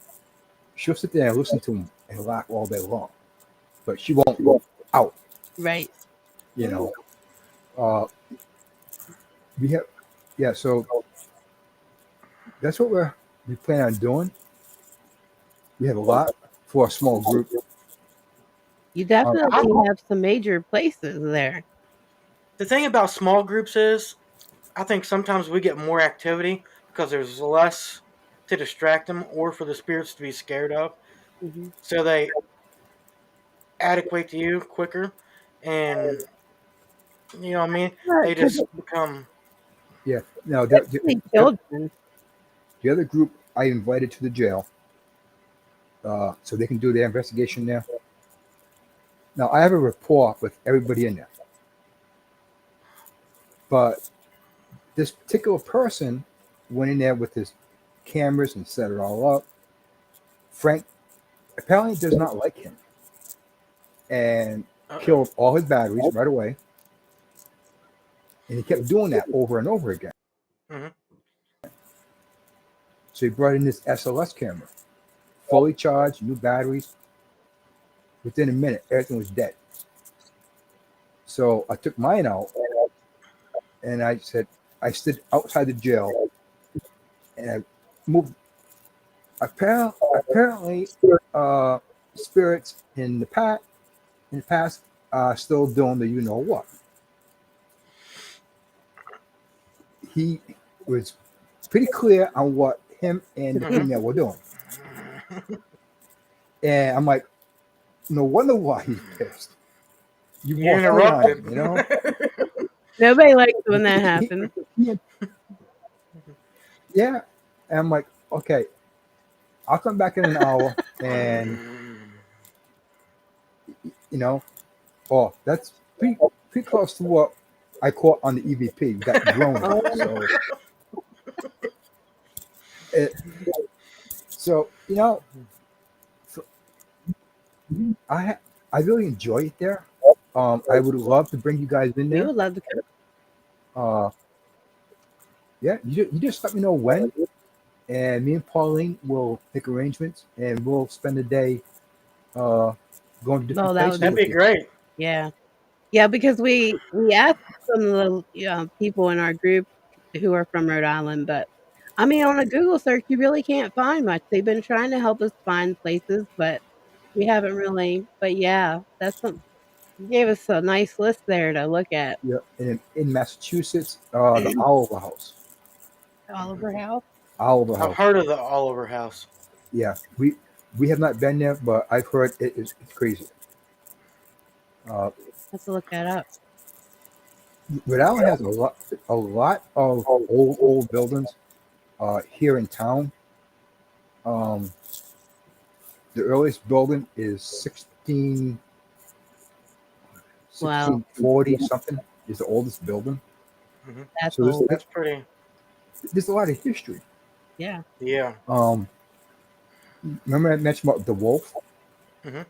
she'll sit there and listen to him and laugh all day long. But she won't go out. right. You know, uh, we have yeah. So that's what we plan on doing. We have a lot for a small group. You I, definitely have some major places there. the thing about small groups is, I think sometimes we get more activity because there's less to distract them or for the spirits to be scared of. Mhm. So they adequate to you quicker. and you know what I mean. They Because just become. Yeah. Now especially children. the other group I invited to the jail, so they can do their investigation there. Now I have a rapport with everybody in there, but this particular person went in there with his cameras and set it all up. Frank apparently does not like him and Uh-oh. killed all his batteries right away. And he kept doing that over and over again. Hmm. So he brought in this SLS camera, fully charged, new batteries. Within a minute, everything was dead. So I took mine out and I said, I stood outside the jail and I moved. Apparently, uh, spirits in the past are still doing the you know what. He was pretty clear on what him and the Hmm. female were doing. And I'm like, no wonder why he's pissed. You You brought heat on interrupted. him, you know? Nobody likes when that He- happens. he- yeah. And I'm like, okay, I'll come back in an hour and, you know, oh, that's pretty close to what I caught on the EVP, that groaning. Oh, It, so, so I I really enjoy it there. I would love to bring you guys in we there. would love to come. Uh, yeah, you just let me know when, and me and Pauline will make arrangements, and we'll spend the day uh, going to different Oh, that would places be That'd with be you. great. yeah. Yeah, because we asked some of the people in our group who are from Rhode Island, but I mean, on a Google search, you really can't find much. They've been trying to help us find places, but we haven't really. But yeah, that's some. You gave us a nice list there to look at. Yeah, and in Massachusetts, the Oliver House. Oliver House. Oliver I've House. heard of the Oliver House. Yeah, we have not been there, but I've heard it's crazy. Uh, Let's look that up. Rhode Island has a lot of old buildings here in town. Um, the earliest building is Wow, 1640 something is the oldest building. Hmm. that's So old. That's pretty. there's a lot of history. Yeah. Yeah. Um, remember I mentioned about the wolf? Hmm.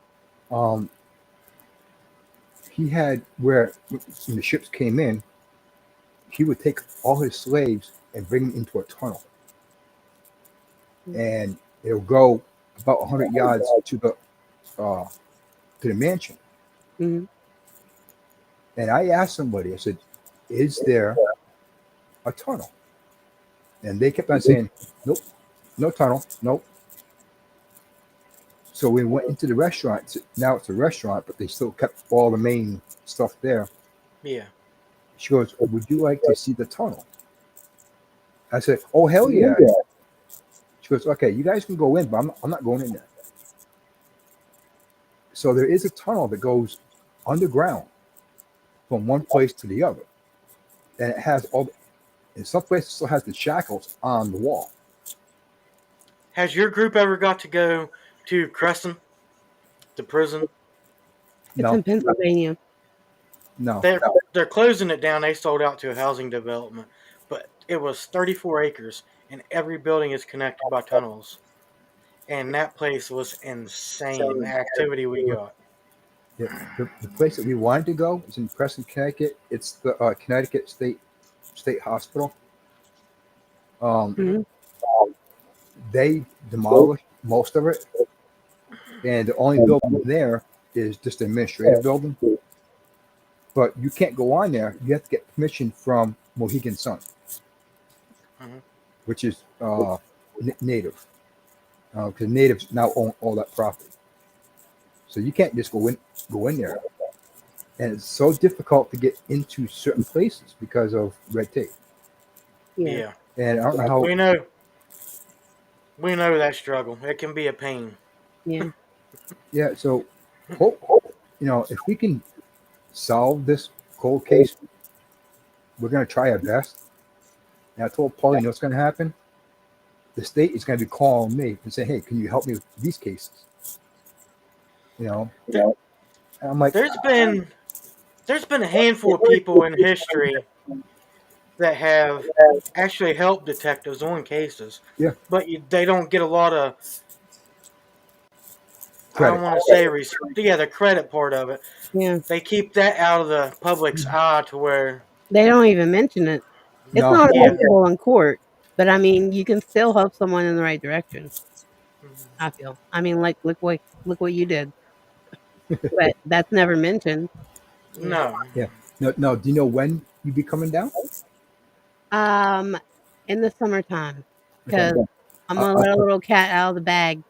Um, he had where when the ships came in, he would take all his slaves and bring them into a tunnel, and it'll go about 100 yards uh, to the mansion. Hmm. And I asked somebody, I said, "Is there a tunnel?" And they kept on saying, "Nope, no tunnel, nope." So we went into the restaurant. Now it's a restaurant, but they still kept all the main stuff there. Yeah. She goes, "Would you like to see the tunnel?" I said, "Oh, hell yeah." She goes, "Okay, you guys can go in, but I'm not going in there." So there is a tunnel that goes underground from one place to the other. And it has in some places, it still has the shackles on the wall. Has your group ever got to go to Crescent, the prison? It's No, in Pennsylvania. no. They're closing it down. They sold out to a housing development, but it was 34 acres, and every building is connected by tunnels. And that place was insane. The activity we got. The place that we wanted to go is in Preston, Connecticut. It's the Connecticut State Hospital. Um, Hmm. Hmm. they demolished most of it, and the only building there is just an administrative building. But you can't go on there. You have to get permission from Mohegan Sun, Hmm. which is native, because natives now own all that property. So you can't just go in there, and it's so difficult to get into certain places because of red tape. Yeah. Yeah, And I don't know how. we know. We know that struggle. It can be a pain. Yeah. Yeah, so hope if we can solve this cold case. We're going to try our best. And I told Paulie, you know what's going to happen? The state is going to be calling me and saying, hey, can you help me with these cases? You know, Th- and I'm like, there's been a handful of people in history that have actually helped detectives on cases, yeah, but they don't get a lot of, I don't credit. want to say the credit part of it. Yeah. They keep that out of the public's eye to where, They don't even mention it. It's No, not yeah. available in court, but I mean, you can still help someone in the right direction, I feel. I mean, like, look what you did, but that's never mentioned. Yeah. No. yeah. No, no. Do you know when you be coming down? Um, in the summertime, Okay. because I'm Uh, gonna uh, let a little cat out of the bag.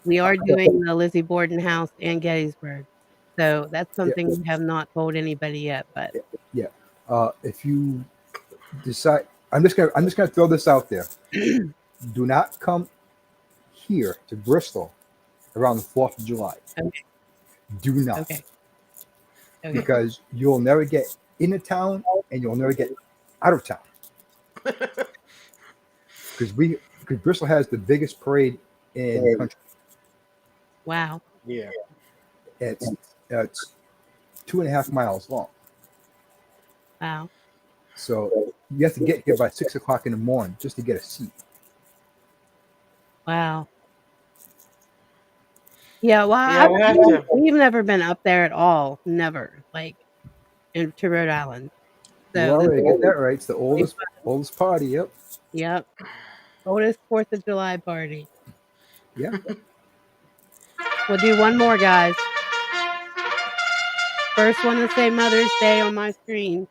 We uh, are doing the Lizzie Borden house in Gettysburg, so that's yeah, something we have not told anybody yet, but yeah. If you decide, I'm just gonna throw this out there. Do not come here to Bristol around the 4th of July. okay, Do not, okay, okay. because you'll never get into town and you'll never get out of town. Because Bristol has the biggest parade in the country. Wow, Yeah. It's 2.5 miles long. wow, So you have to get here by 6 o'clock in the morning just to get a seat. wow. Yeah, well, Yeah, we'll have to. we've never been up there at all, never, like, to Rhode Island. You So this already will get that right. It's the be oldest party. Yep. yep, oldest 4th of July party. Yeah. We'll do one more, guys. First one to say Mother's Day on my screen.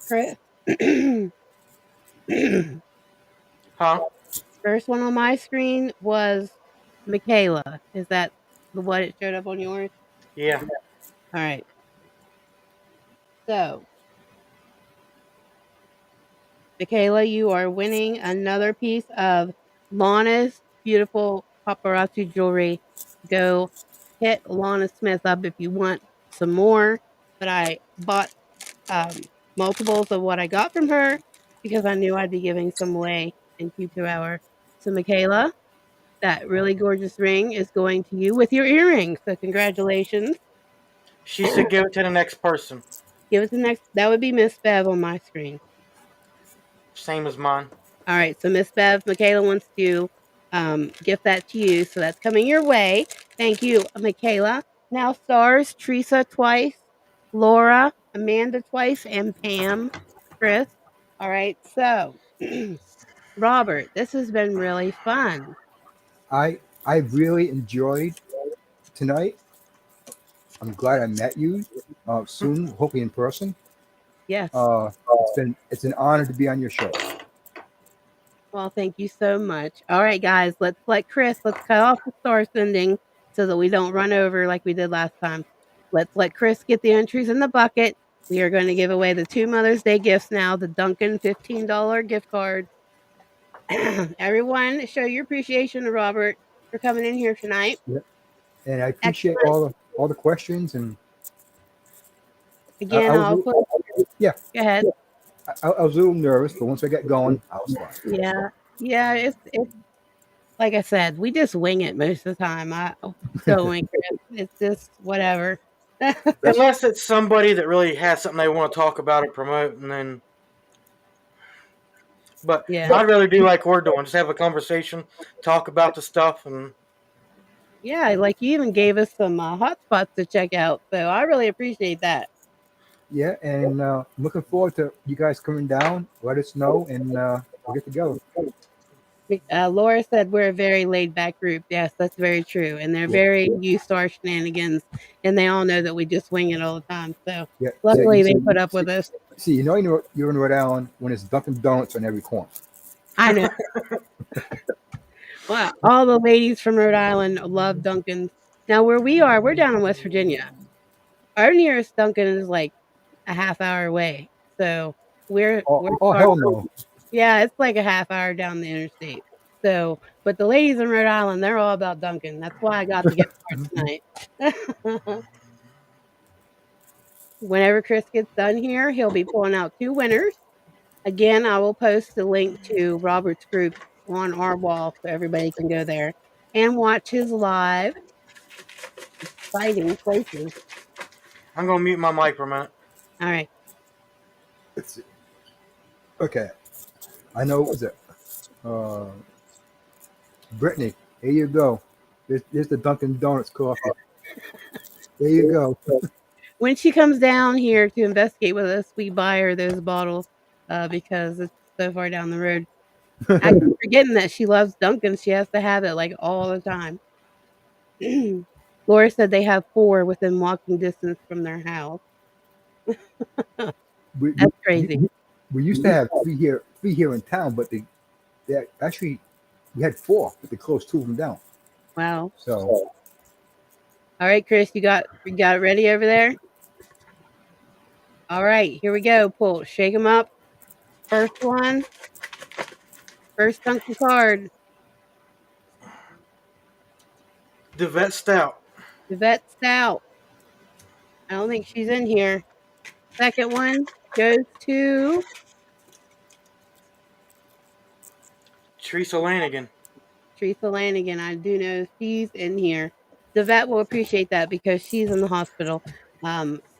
Chris. Huh? First one on my screen was Michaela. Is that what it showed up on yours? Yeah. All right. So, Michaela, you are winning another piece of Lana's beautiful paparazzi jewelry. Go hit Lana Smith up if you want some more. But I bought multiples of what I got from her because I knew I'd be giving some away in Q2 hour. So, Michaela, that really gorgeous ring is going to you with your earring. So, congratulations. She said give it to the next person. Give it the next. That would be Miss Bev on my screen. Same as mine. All right. So, Miss Bev, Michaela wants to gift that to you. So, that's coming your way. Thank you, Michaela. Now, stars Teresa twice, Laura, Amanda twice, and Pam, Chris. All right. So, Robert, this has been really fun. I really enjoyed tonight. I'm glad I met you soon, hopefully in person. Yes. It's an honor to be on your show. Well, thank you so much. All right, guys, let's cut off the star sending so that we don't run over like we did last time. Let's let Chris get the entries in the bucket. We are going to give away the 2 Mother's Day gifts now, the Duncan $15 gift card. Everyone, show your appreciation to Robert for coming in here tonight. Yeah. And I appreciate Excellent. all the questions. And I Again, was I'll put yeah, go ahead. I was a little nervous, but once I got going, I was fine. Yeah. Yeah, it's like I said, we just wing it most of the time. I don't wing it. It's just whatever. That's Unless it's somebody that really has something they want to talk about or promote, and then. But Yeah. I'd rather do like we're doing, just have a conversation, talk about the stuff, and Yeah, like you even gave us some hotspots to check out. So I really appreciate that. yeah. And I'm looking forward to you guys coming down. Let us know, and we'll get together. Laura said we're a very laid back group. Yes, that's very true. And they're Yeah, very used to our shenanigans. And they all know that we just wing it all the time. So yeah. luckily they put up See, with us. see, you're in Rhode Island when it's Dunkin' Donuts on every corner. I know. Well, all the ladies from Rhode Island love Dunkin's. Now where we are, we're down in West Virginia. Our nearest Dunkin' is like a half hour away. So we're Oh, we're oh far. hell no. Yeah, it's like a half hour down the interstate. So, but the ladies in Rhode Island, they're all about Dunkin'. That's why I got the gift card tonight. Whenever Chris gets done here, he'll be pulling out 2 winners. Again, I will post the link to Robert's group on our wall so everybody can go there and watch his live exciting places. I'm gonna mute my mic for a minute. All right. Let's see. Okay. I know it was uh, Brittany. Here you go. Here's the Dunkin' Donuts coffee. There you go. When she comes down here to investigate with us, we buy her those bottles because it's so far down the road. I keep forgetting that she loves Dunkin'. She has to have it like all the time. Laura said they have 4 within walking distance from their house. we, we, That's crazy. we used to have three here in town, but they actually we had 4, but they closed 2 of them down. Wow. So All right, Chris, you got it ready over there? All right, here we go. Pull, shake them up. First one, first Dunkin' card. The vet stout. Yvette Stout. I don't think she's in here. Second one goes to Teresa Lanigan. Teresa Lanigan. I do know she's in here. The vet will appreciate that because she's in the hospital.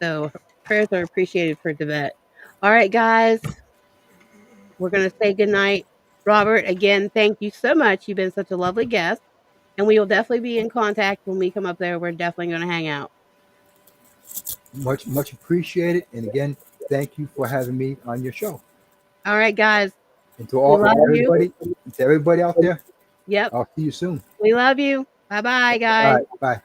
So prayers are appreciated for the vet. All right, guys, we're gonna say goodnight. Robert, again, thank you so much. You've been such a lovely guest, and we will definitely be in contact when we come up there. We're definitely gonna hang out. much appreciated. And again, thank you for having me on your show. All right, guys. And to We love you. everybody out there, Yep. I'll see you soon. We love you. Bye bye, All guys. right, bye.